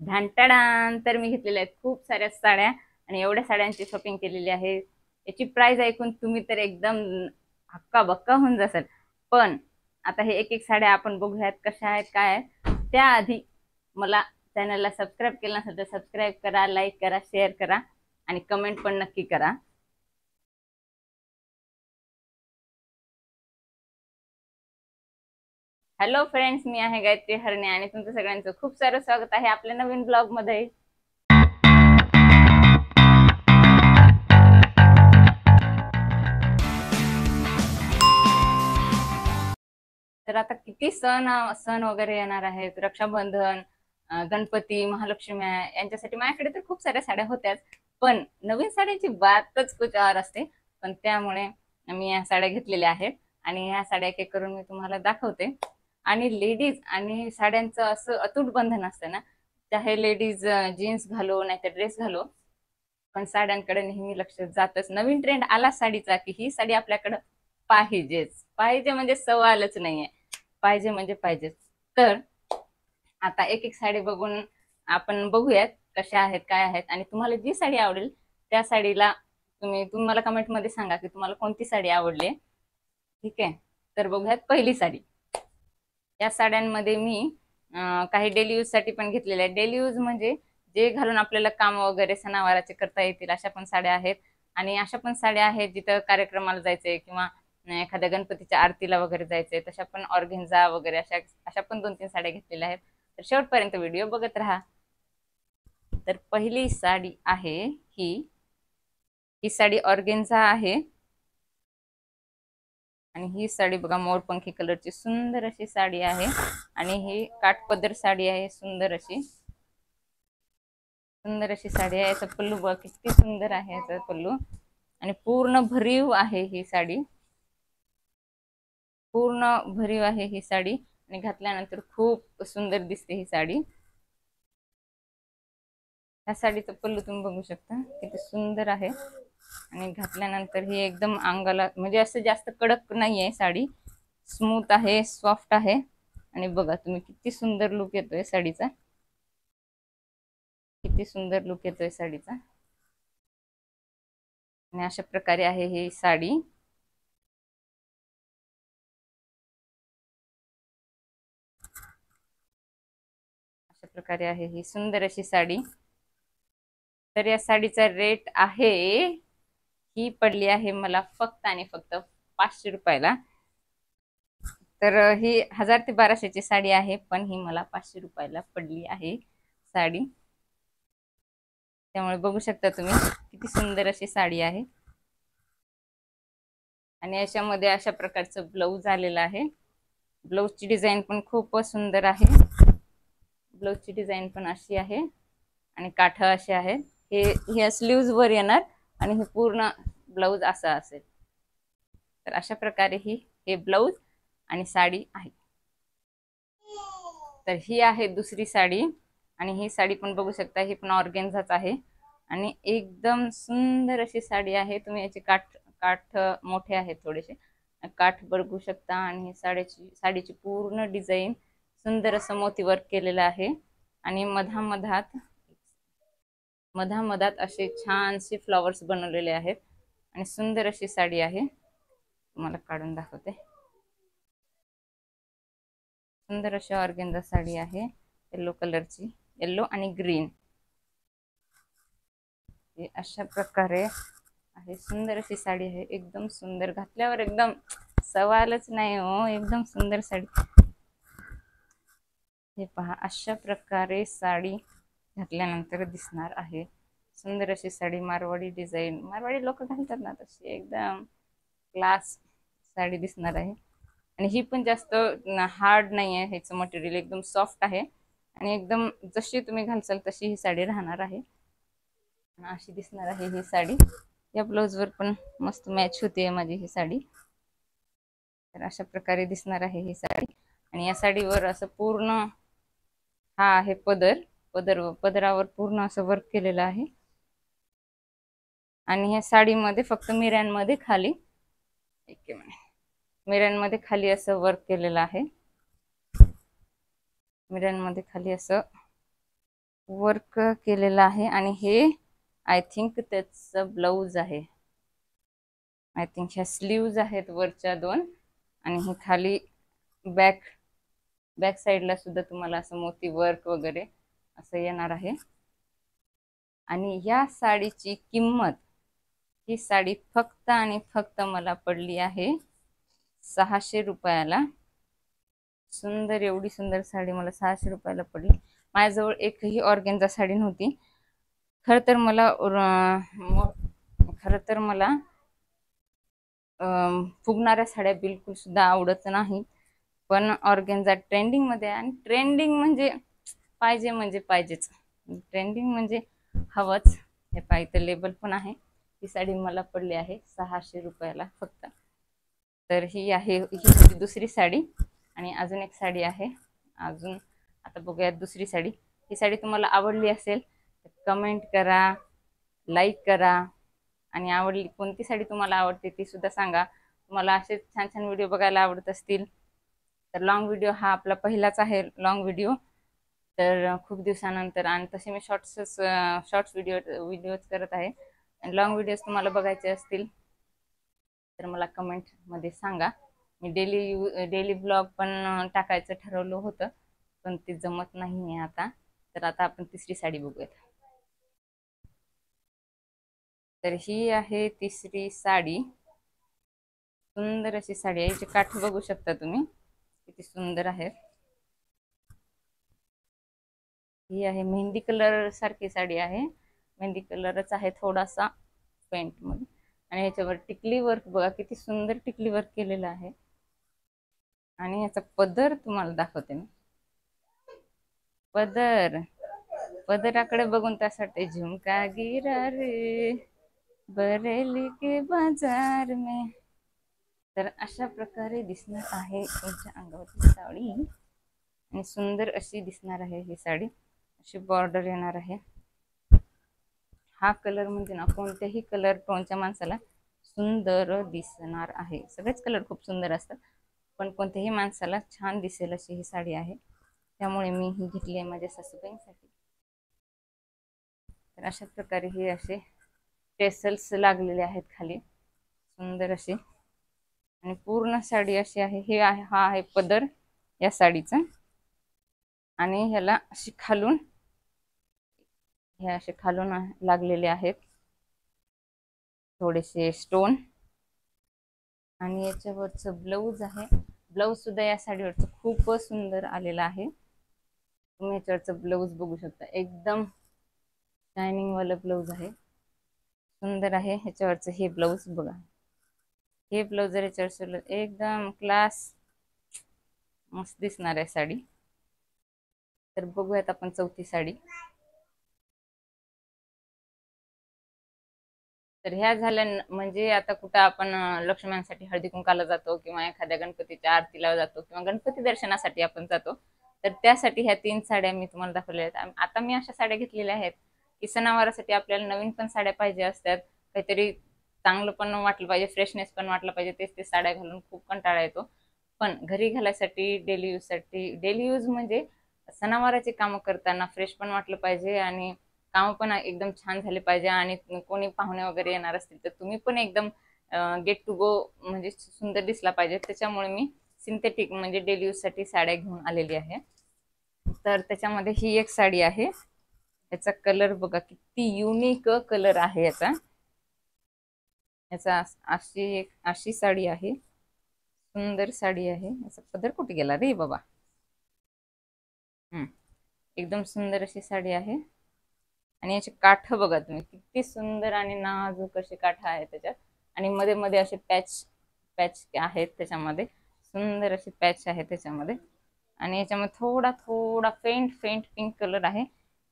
ढांटाडान तर मी घेतलेल्या आहेत खूप साऱ्या साड्या आणि एवढ्या साड्यांची शॉपिंग केलेली आहे। याची प्राइस ऐकून तुम्ही तर एकदम हक्का बक्का होऊन जासाल। पण आता हे एक एक साड्या आपण बघूयात कशा आहेत काय आहेत। त्याआधी मला चॅनलला सबस्क्राईब केलं नसेल तर सबस्क्राईब करा, लाईक करा, शेअर करा आणि कमेंट पण नक्की करा। हॅलो फ्रेंड्स, मी आहे गायत्री हरणे आणि तुमचं सगळ्यांचं खूप सारं स्वागत आहे आपल्या नवीन ब्लॉग मध्ये। तर आता किती सण सण वगैरे येणार आहेत, रक्षाबंधन, गणपती, महालक्ष्मी यांच्यासाठी माझ्याकडे तर खूप साऱ्या साड्या होत्याच, पण नवीन साड्यांची बातच कुछ और असते। पण त्यामुळे मी या साड्या घेतलेल्या आहेत आणि ह्या साड्या एक एक करून मी तुम्हाला दाखवते। आणि लेडीज आणि साड्यांचं असं अतूट बंधन असतं ना, चाहे लेडीज जीन्स घालो नाही तर ड्रेस घालो, पण साड्यांकडे नेहमी लक्ष जातच। नवीन ट्रेंड आला साडीचा की ही साडी आपल्याकडे पाहिजेच, पाहिजे म्हणजे सवालच नाहीये, पाहिजे म्हणजे पाहिजेच। तर आता एक एक साडी बघून आपण बघूयात कशा आहेत काय आहेत आणि तुम्हाला जी साडी आवडेल त्या साडीला तुम्ही मला कमेंट मध्ये सांगा की तुम्हाला कोणती साडी आवडली। ठीक आहे, तर बघूयात पहिली साडी। या साड्यांमध्ये मी काही डेली यूज साठी पण घेतलेल्या आहेत। डेली यूज म्हणजे जे घालून आपल्याला काम वगैरे सणावाराचे करता येतील अशा पण साड्या आहेत आणि अशा पण साड्या आहेत जिथं कार्यक्रमाला जायचंय किंवा एखाद्या गणपतीच्या आरतीला वगैरे जायचंय तशा पण ऑर्गेन्झा वगैरे अशा अशा पण 2-3 साड्या घेतलेल्या आहेत। तर शेवटपर्यंत व्हिडिओ बघत राहा। तर पहिली साडी आहे ही ही साडी ऑर्गेन्झा आहे आणि ही साडी बघा मोरपंखी कलरची सुंदर अशी साडी आहे आणि ही काठपदर साडी आहे। सुंदर अशी साडी आहे। याचा पल्लू बघा किती सुंदर आहे याचा पल्लू आणि पूर्ण भरीव आहे ही साडी, पूर्ण भरीव आहे ही साडी आणि घातल्यानंतर खूप सुंदर दिसते ही साडी। या साडीचा पल्लू तुम्ही बघू शकता किती सुंदर आहे आणि घातल्यानंतर ही एकदम अंगाला म्हणजे असं जास्त कडक नाहीये साडी, स्मूथ आहे, सॉफ्ट आहे आणि बघा तुम्ही किती सुंदर लुक येतोय साडीचा, किती सुंदर लुक येतोय साडीचा। आणि अशा प्रकारे आहे ही साडी। अशा प्रकारे आहे ही सुंदर अशी साडी। तर या साडीचा रेट आहे, ही पडली आहे मला फक्त आणि फक्त 500 रुपयाला। तर ही 1000 ते 1200 ची साडी आहे पण ही मला 500 रुपयाला पडली आहे साडी। त्यामुळे बघू शकता तुम्ही किती सुंदर अशी साडी आहे आणि याच्यामध्ये अशा प्रकारचं ब्लाऊज आलेलं आहे। ब्लाऊजची डिझाईन पण खूप सुंदर आहे, ब्लाऊजची डिझाईन पण अशी आहे आणि काठ असे आहेत। हे स्लीव्ज वर येणार आणि हे पूर्ण ब्लाऊज असा असेल। तर अशा प्रकारे हे ब्लाऊज आणि साडी आहे। तर ही आहे दुसरी साडी आणि ही साडी पण बघू शकता, ही पण ऑर्गेन्झाच आहे आणि एकदम सुंदर अशी साडी आहे। तुम्ही याचे काठ काठ मोठे आहेत थोडेसे, काठ बघू शकता आणि साडीची पूर्ण डिझाईन सुंदर असं मोती वर्क केलेलं आहे आणि मधामधात असे छानसे फ्लॉवर्स बनवलेले आहेत आणि सुंदर अशी साडी आहे। तुम्हाला काढून दाखवते, सुंदर अशी ऑर्गेन्झा साडी आहे येलो कलरची, येलो आणि ग्रीन। अशा प्रकारे आहे, सुंदर अशी साडी आहे, एकदम सुंदर, घातल्यावर एकदम सवालच नाही हो, एकदम सुंदर साडी। हे पहा अशा प्रकारे साडी घातल्यानंतर दिसणार आहे। सुंदर अशी साडी, मारवाडी डिझाईन, मारवाडी लोक घालतात ना तशी एकदम क्लास साडी दिसणार आहे आणि ही पण जास्त हार्ड नाही आहे, ह्याचं मटेरियल एकदम सॉफ्ट आहे आणि एकदम जशी तुम्ही घालसाल तशी ही साडी राहणार आहे। अशी दिसणार आहे ही साडी, या ब्लाऊज वर पण मस्त मॅच होते माझी ही साडी। तर अशा प्रकारे दिसणार आहे ही साडी आणि या साडीवर असं पूर्ण हा आहे पदरावर पूर्ण असं वर्क केलेलं आहे आणि ह्या साडीमध्ये फक्त मिऱ्यांमध्ये खाली मिऱ्यांमध्ये खाली असं वर्क केलेलं आहे, मिऱ्यांमध्ये खाली असं वर्क केलेलं आहे आणि हे आय थिंक त्याचं ब्लाऊज आहे. आय थिंक ह्या स्लीव्ज आहेत वरच्या 2 आणि हे खाली बॅक साईडला सुद्धा तुम्हाला असं मोती वर्क वगैरे असं येणार आहे. आणि या साडीची किंमत, ही साडी फक्त आणि फक्त मला पडली आहे 600 रुपयाला. सुंदर, एवढी सुंदर साडी मला 600 रुपयाला पडली. माझ्याजवळ एकही ऑर्गेन्झा साडी नव्हती. खर तर मला फुगणाऱ्या साड्या बिलकुल सुद्धा आवडत नाही. पण ऑर्गेन्झा ट्रेंडिंग मध्ये आहे आणि ट्रेंडिंग म्हणजे पाहिजेच. ट्रेंडिंग म्हणजे हवंच. हे पाहिजे लेबल पण आहे. ही साडी मला पडली आहे 600 रुपयाला फक्त. तर ही होती दुसरी साडी. आणि अजून एक साडी आहे. अजून आता बघूयात दुसरी साडी. ही साडी तुम्हाला आवडली असेल तर कमेंट करा, लाईक करा आणि आवडली कोणती साडी तुम्हाला आवडते ती सुद्धा सांगा. तुम्हाला असे छान छान व्हिडिओ बघायला आवडत असतील तर लॉंग व्हिडिओ हा आपला पहिलाच आहे लॉंग व्हिडिओ. तर खूप दिवसानंतर, आणि तसे मी शॉर्ट्स व्हिडिओज करत आहे. आणि लॉंग व्हिडिओज तुम्हाला बघायचे असतील तर मला कमेंटमध्ये सांगा. मी डेली ब्लॉग पण टाकायचं ठरवलं होतं पण ते जमत नाही आहे आता. तर आता आपण तिसरी साडी बघूयात. तर ही आहे तिसरी साडी. सुंदर अशी साडी आहे. हिचे काठ बघू शकता तुम्ही किती सुंदर आहेत. ही आहे मेहंदी कलर सारखी साडी आहे. मेहंदी कलरच आहे थोडासा पेंट मध्ये. आणि याच्यावर टिकली वर्क बघा किती सुंदर टिकली वर्क केलेलं आहे. आणि याचा पदर तुम्हाला दाखवते मी. पदराकडे बघून त्यासाठी झुमका गिरा रे बरेली के बाजार में. तर अशा प्रकारे दिसणार आहे तुमच्या अंगावरची साडी. आणि सुंदर अशी दिसणार आहे ही साडी. अशी बॉर्डर येणार आहे. हा कलर म्हणजे ना कोणत्याही कलर टोनच्या माणसाला सुंदर दिसणार आहे. सगळेच कलर खूप सुंदर असतात पण कोणत्याही माणसाला छान दिसेल अशी ही साडी आहे. त्यामुळे मी ही घेतली आहे माझ्या सासूबाईंसाठी. तर अशा प्रकारे हे असे टेसल्स लागलेले आहेत खाली सुंदर असे. आणि पूर्ण साडी अशी आहे. हा आहे पदर या साडीचा. आणि ह्याला अशी खालून हे असे खालून लागलेले आहेत थोडेसे स्टोन. आणि याच्यावरचं ब्लाऊज आहे. ब्लाऊज सुद्धा या साडीवरचं खूप सुंदर आलेला आहे. तुम्ही याच्यावरचं ब्लाऊज बघू शकता. एकदम शायनिंग वाला ब्लाऊज आहे. सुंदर आहे. ह्याच्यावरचं हे ब्लाऊज बघा. हे ब्लाऊज जर याच्यावर एकदम क्लास मस्त दिसणार आहे साडी. तर बघूयात आपण चौथी साडी. तर ह्या झाल्या म्हणजे आता कुठं आपण लक्ष्म्यांसाठी हळदी कुंकाला जातो किंवा एखाद्या गणपतीच्या आरतीला जातो किंवा गणपती दर्शनासाठी आपण जातो. तर त्यासाठी ह्या 3 साड्या मी तुम्हाला दाखवल्या आहेत. आता मी अशा साड्या घेतलेल्या आहेत की सणावारासाठी आपल्याला नवीन पण साड्या पाहिजे असतात. काहीतरी चांगलं पण वाटलं पाहिजे, फ्रेशनेस पण वाटलं पाहिजे. तेच साड्या घालून खूप कंटाळा येतो. पण घरी घालायसाठी डेली यूज म्हणजे सणावाराची कामं करताना फ्रेश पण वाटलं पाहिजे आणि काम पण एकदम छान झाले पाहिजे. आणि कोणी पाहुणे वगैरे येणार असतील तर तुम्ही पण एकदम गेट टू गो म्हणजे सुंदर दिसला पाहिजे. त्याच्यामुळे मी सिंथेटिक म्हणजे डेली यूज साठी साड्या घेऊन आलेली आहे. तर त्याच्यामध्ये ही एक साडी आहे. याचा कलर बघा किती युनिक कलर आहे याचा. अशी साडी आहे. सुंदर साडी आहे. याचा पदर कुठे गेला रे बाबा. एकदम सुंदर अशी साडी आहे. आणि याचे काठ बघा तुम्ही किती सुंदर आणि नाजूक असे काठ आहेत त्याच्यात. आणि मध्ये मध्ये असे पॅच आहेत त्याच्यामध्ये. सुंदर असे पॅच आहे त्याच्यामध्ये. आणि याच्यामध्ये थोडा थोडा फेंट पिंक कलर आहे.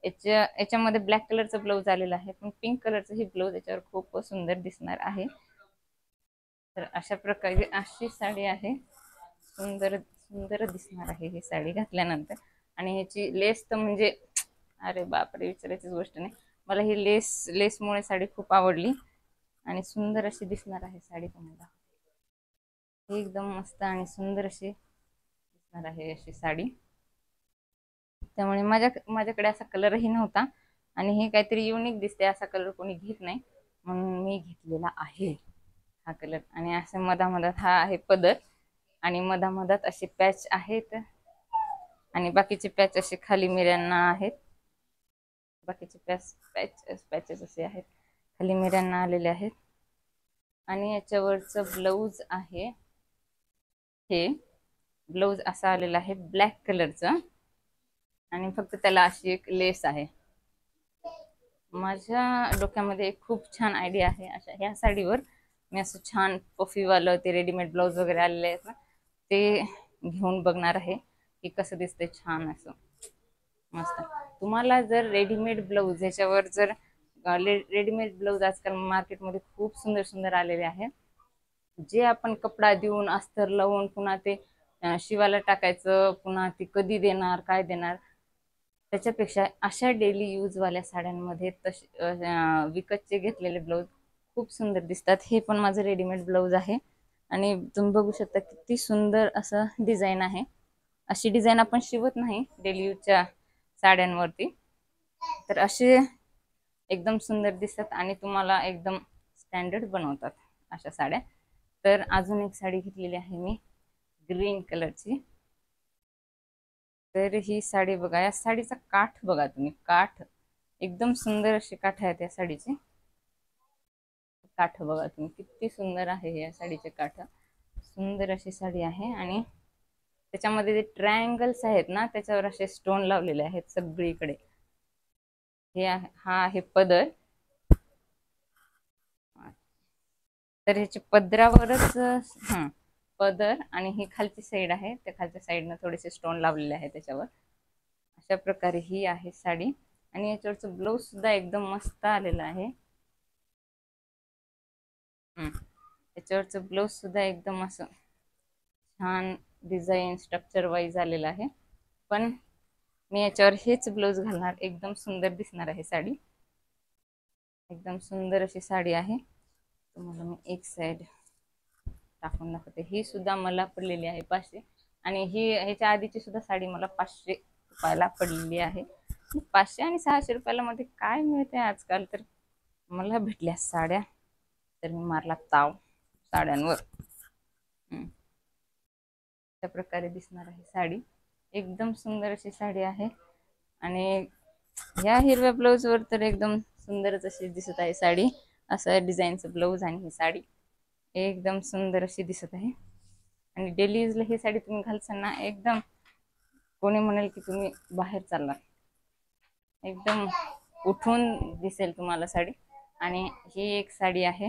याच्यामध्ये ब्लॅक कलरचा ब्लाऊज आलेला आहे पण पिंक कलरचं ही ब्लाऊज याच्यावर खूप सुंदर दिसणार आहे. तर अशा प्रकारे अशी साडी आहे. सुंदर सुंदर दिसणार आहे ही साडी घातल्यानंतर. आणि ह्याची लेस तर म्हणजे अरे बापरे विचारायचीच गोष्ट नाही. मला ही लेसमुळे साडी खूप आवडली. आणि सुंदर अशी दिसणार आहे साडी तुम्हाला. एकदम मस्त आणि सुंदर अशी दिसणार आहे अशी साडी. त्यामुळे माझ्याकडे असा कलरही नव्हता आणि हे काहीतरी युनिक दिसते, असा कलर कोणी घेत नाही म्हणून मी घेतलेला आहे हा कलर. आणि असं मधामधात हा आहे पदर आणि मधामधात असे पॅच आहेत आणि बाकीचे पॅच असे खाली मिऱ्यांना आहेत. बाकीचे पॅचेस असे आहेत, खाली मिऱ्यांना आलेले आहेत. आणि याच्यावरचं ब्लाऊज आहे, हे ब्लाऊज असा आलेला आहे ब्लॅक कलरचं आणि फक्त त्याला अशी एक लेस आहे. माझ्या डोक्यामध्ये एक खूप छान आयडिया आहे. अशा ह्या साडीवर मी असं छान पफीवालं ते रेडीमेड ब्लाऊज वगैरे आलेले आहेत ना, ते घेऊन बघणार आहे की कसं दिसतंय छान असं मस्त. तुम्हाला जर रेडीमेड ब्लाऊज ह्याच्यावर जर रेडीमेड ब्लाऊज आजकाल मार्केटमध्ये खूप सुंदर सुंदर आलेले आहेत, जे आपण कपडा देऊन अस्तर लावून पुन्हा ते शिवायला टाकायचं, पुन्हा ती कधी देणार काय देणार, त्याच्यापेक्षा अशा डेली यूजवाल्या साड्यांमध्ये विकतचे घेतलेले ब्लाऊज खूप सुंदर दिसतात. हे पण माझं रेडीमेड ब्लाऊज आहे आणि तुम्ही बघू शकता किती सुंदर असं डिझाईन आहे. अशी डिझाईन आपण शिवत नाही डेली यूजच्या साड्यांवरती, तर असे एकदम सुंदर दिसतात आणि तुम्हाला एकदम स्टँडर्ड बनवतात अशा साड्या. तर अजून एक साडी घेतलेली आहे मी ग्रीन कलरची. तर ही साडी बघा, या साडीचा काठ बघा तुम्ही, काठ एकदम सुंदर अशी काठ आहेत या साडीची. काठ बघा तुम्ही किती सुंदर आहे या साडीचे काठ, सुंदर अशी साडी आहे. आणि त्याच्यामध्ये जे ट्रायंगल्स आहेत ना, त्याच्यावर असे स्टोन लावलेले आहेत सगळीकडे. हा आहे पदर. तर ह्याच्या पदरावरच पदर आणि ही खालची साईड आहे, त्या खालच्या साईडनं थोडेसे स्टोन लावलेले आहेत त्याच्यावर. अशा प्रकारे ही आहे साडी आणि याच्यावरचं ब्लाऊज सुद्धा एकदम मस्त आलेलं आहे. याच्यावरचं ब्लाऊज सुद्धा एकदम असं छान डिझाईन स्ट्रक्चर वाईज आलेलं आहे. पण मी याच्यावर हेच ब्लाऊज घालणार, एकदम सुंदर दिसणार आहे साडी. एकदम सुंदर अशी साडी आहे. तुम्हाला मी एक साईड टाकून दाखवते. ही सुद्धा मला पडलेली आहे 500 आणि ह्याच्या आधीची सुद्धा साडी मला 500 रुपयाला पडलेली आहे. 500 आणि 600 रुपयाला मध्ये काय मिळते आजकाल, तर मला भेटल्या साड्या तर मी मारला ताव साड्यांवर. अशा प्रकारे दिसणार आहे साडी, एकदम सुंदर अशी साडी आहे. आणि ह्या हिरव्या ब्लाऊजवर तर एकदम सुंदरच अशी दिसत आहे साडी. असं डिझाईनचं ब्लाऊज आणि ही साडी एकदम सुंदर अशी दिसत आहे. आणि डेली यूजला ही साडी तुम्ही घालताना एकदम कोणी म्हणेल की तुम्ही बाहेर चालला, एकदम उठून दिसेल तुम्हाला साडी. आणि ही एक साडी आहे,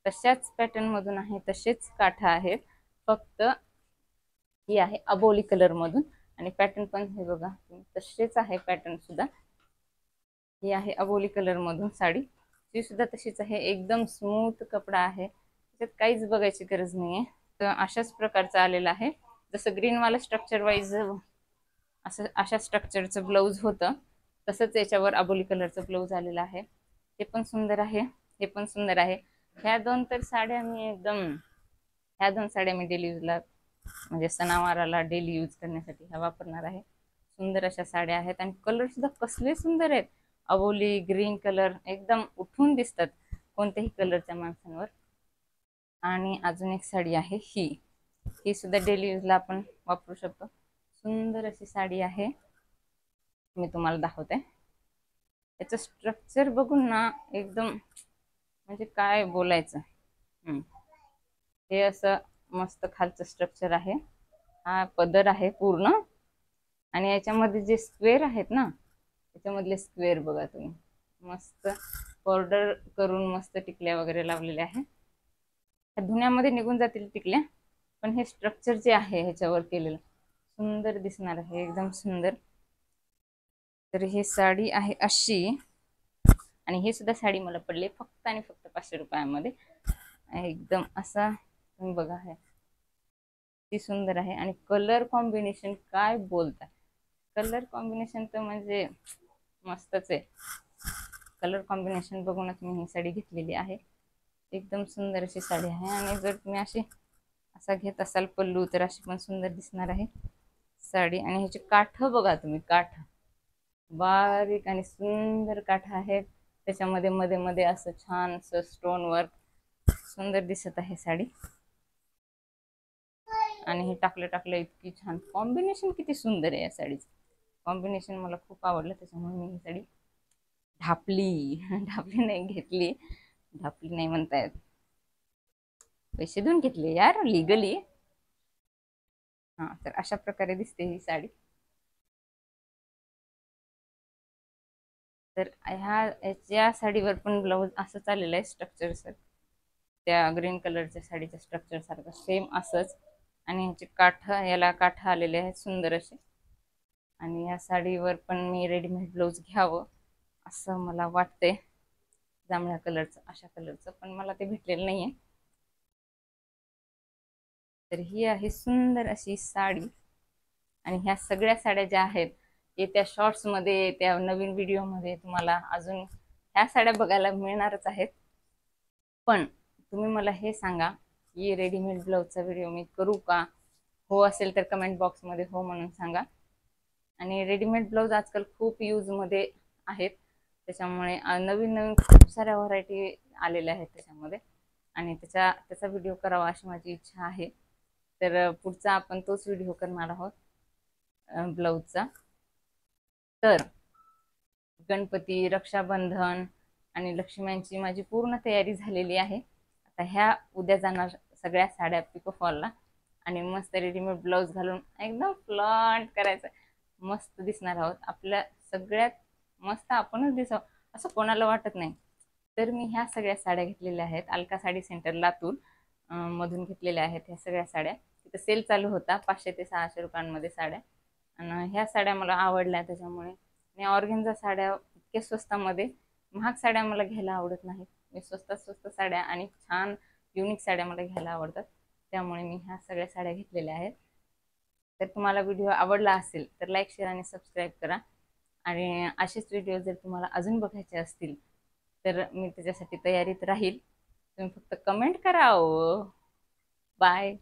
तशाच पॅटर्न मधून आहे, तसेच काठा आहेत, फक्त ही आहे अबोली कलर मधून. आणि पॅटर्न पण हे बघा तसेच आहे, पॅटर्न सुद्धा ही आहे अबोली कलर मधून साडी. ती सुद्धा तशीच आहे, एकदम स्मूथ कपडा आहे, त्याच्यात काहीच बघायची गरज नाहीये. तर अशाच प्रकारचा आलेला आहे, जसं ग्रीनवाला स्ट्रक्चर वाईज असं अशा स्ट्रक्चरचं ब्लाऊज होतं, तसंच याच्यावर अबोली कलरचं ब्लाऊज आलेलं आहे. ते पण सुंदर आहे, हे पण सुंदर आहे. ह्या दोन साड्या मी डेली यूजला म्हणजे सणावाराला डेली यूज करण्यासाठी ह्या वापरणार आहे. सुंदर अशा साड्या आहेत आणि कलर सुद्धा कसले सुंदर आहेत. अबोली ग्रीन कलर एकदम उठून दिसतात कोणत्याही कलरच्या माणसांवर. आणि अजून एक साडी आहे, ही सुद्धा डेली यूजला आपण वापरू शकतो. सुंदर अशी साडी आहे, मी तुम्हाला दाखवते. याचं स्ट्रक्चर बघून ना एकदम म्हणजे काय बोलायचं. हे असं मस्त खालचं स्ट्रक्चर आहे, हा पदर आहे पूर्ण. आणि याच्यामध्ये जे स्क्वेअर आहेत ना, त्याच्यामधले स्क्वेअर बघा तुम्ही, मस्त बॉर्डर करून मस्त टिकल्या वगैरे लावलेल्या आहे. धुण्यामध्ये निघून जातील टिकल्या, पण हे स्ट्रक्चर जे आहे ह्याच्यावर केलेलं सुंदर दिसणार आहे, एकदम सुंदर. तर ही साडी आहे अशी, आणि ही सुद्धा साडी मला पडली फक्त आणि फक्त 500 रुपयामध्ये. एकदम असा तुम्ही बघा, आहे ती सुंदर आहे. आणि कलर कॉम्बिनेशन काय बोलता, कलर कॉम्बिनेशन तर म्हणजे मस्तच आहे. कलर कॉम्बिनेशन बघूनच मी ही साडी घेतलेली आहे. एकदम सुंदर अशी साडी आहे. आणि जर तुम्ही अशी असा घेत असाल पल्लू, तर अशी पण सुंदर दिसणार आहे. साडी आणि ह्याची काठ बघा तुम्ही, काठ बारीक आणि सुंदर काठ आहेत. त्याच्यामध्ये मध्ये मध्ये असं छान स्टोन वर्क सुंदर दिसत आहे साडी. आणि हे टाकलं टाकलं इतकी छान कॉम्बिनेशन, किती सुंदर आहे या साडीचं कॉम्बिनेशन. मला खूप आवडलं, त्याच्यामुळे मी ही साडी ढापली ढापली नाही घेतली, ढापली नाही म्हणतायत, पैसे देऊन घेतले यार लिगली. हा, तर अशा प्रकारे दिसते ही साडी. तर या साडीवर पण ब्लाऊज असं चाललेलं आहे स्ट्रक्चर सर, त्या ग्रीन कलरच्या साडीच्या स्ट्रक्चर सारखं सेम असंच. आणि ह्याचे काठ, याला काठ आलेले आहेत सुंदर असे. आणि या साडीवर पण मी रेडीमेड ब्लाऊज घ्यावं असं मला वाटतंय, जांभळ्या कलरचं, अशा कलरचं, पण मला ते भेटलेलं नाहीये. तर ही आहे सुंदर अशी साडी. आणि ह्या सगळ्या साड्या ज्या आहेत येत्या शॉर्ट्समध्ये, येत्या नवीन व्हिडिओमध्ये तुम्हाला अजून ह्या साड्या बघायला मिळणारच आहेत. पण तुम्ही मला हे सांगा की रेडीमेड ब्लाऊजचा व्हिडिओ मी करू का? हो असेल तर कमेंट बॉक्समध्ये हो म्हणून सांगा. आणि रेडीमेड ब्लाऊज आजकाल खूप यूजमध्ये आहेत, त्याच्यामुळे नवीन नवीन खूप साऱ्या व्हरायटी आलेल्या आहेत त्याच्यामध्ये. आणि त्याचा व्हिडिओ करावा अशी माझी इच्छा आहे. तर पुढचा आपण तोच व्हिडिओ करणार आहोत ब्लाऊजचा. तर गणपती, रक्षाबंधन आणि लक्ष्म्यांची माझी पूर्ण तयारी झालेली आहे. आता ह्या उद्या जाणार सगळ्या साड्या पिको फॉलला, आणि मस्त रेडीमेड ब्लाऊज घालून एकदम फ्लॉन्ट करायचं, मस्त दिसणार आहोत. आपल्या सगळ्यात मस्त आपणच दिसावं असं कोणाला वाटत नाही. तर मी ह्या सगळ्या साड्या घेतलेल्या आहेत अलका साडी सेंटर लातूर मधून घेतलेल्या आहेत. ह्या सगळ्या साड्या तिथं सेल चालू होता, 500 ते 600 रुपयांमध्ये साड्या. आणि ह्या साड्या मला आवडल्या त्याच्यामुळे. आणि ऑर्गेन्झा साड्या इतक्या स्वस्तामध्ये, महाग साड्या मला घ्यायला आवडत नाहीत. मी स्वस्तात स्वस्त साड्या आणि छान युनिक साड्या मला घ्यायला आवडतात, त्यामुळे मी ह्या सगळ्या साड्या घेतलेल्या आहेत. तर तुम्हाला व्हिडिओ आवडला असेल तर लाईक, शेअर आणि सबस्क्राईब करा. आणि असेच व्हिडिओ जर तुम्हाला अजून बघायचे असतील तर मी त्याच्यासाठी तयारीत राहील. तुम्ही फक्त कमेंट करा. बाय.